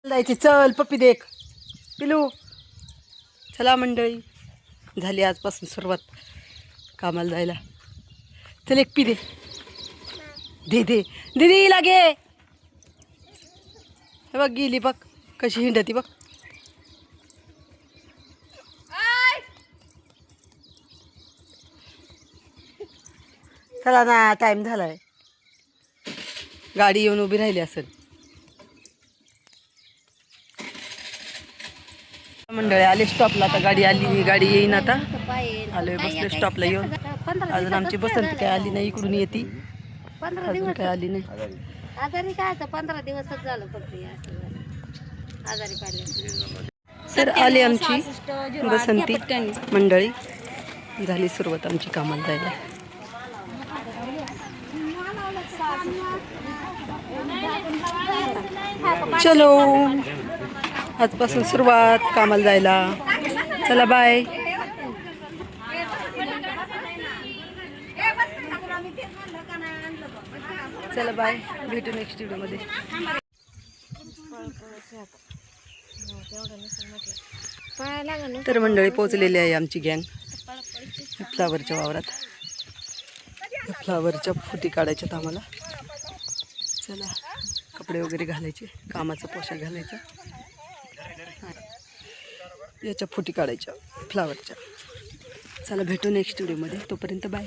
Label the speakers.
Speaker 1: जायची चल पप्पी देख पिलू. चला मंडळी, झाली आजपासून सुरुवात कामाला जायला. चल एक पी दे दे दे दीदी लागे. हे बघ गेली बघ कशी हिंडती बघ. चला ना, टाइम झालाय. गाडी येऊन उभी राहिली असेल. मंडळी आले स्टॉपला. आता गाडी आली, गाडी येईन आता. आलोय बसले स्टॉपला येऊन. अजून आमची बसंत काय आली नाही, इकडून येते अजून काय आली नाही.
Speaker 2: आजारी काय 15 दिवसच झालं फक्त आजारी पाहिजे.
Speaker 1: सर आली आमची बसंती मंडळी. झाली सुरुवात आमची कामाला जायला. चलो, आजपासून सुरुवात कामाला जायला. चला बाय. चला बाय, भेटू नेक्स्ट व्हिडिओमध्ये. तर मंडळी पोहोचलेली आहे आमची गँग फ्लावरच्या वावरात. फ्लावरच्या फुटी काढायच्यात आम्हाला. चला, कपडे वगैरे घालायचे, कामाचा पोशाख घालायचा, याच्या फुटी काढायच्या फ्लावरच्या. चला भेटू नेक्स्ट व्हिडिओमध्ये. तोपर्यंत बाय.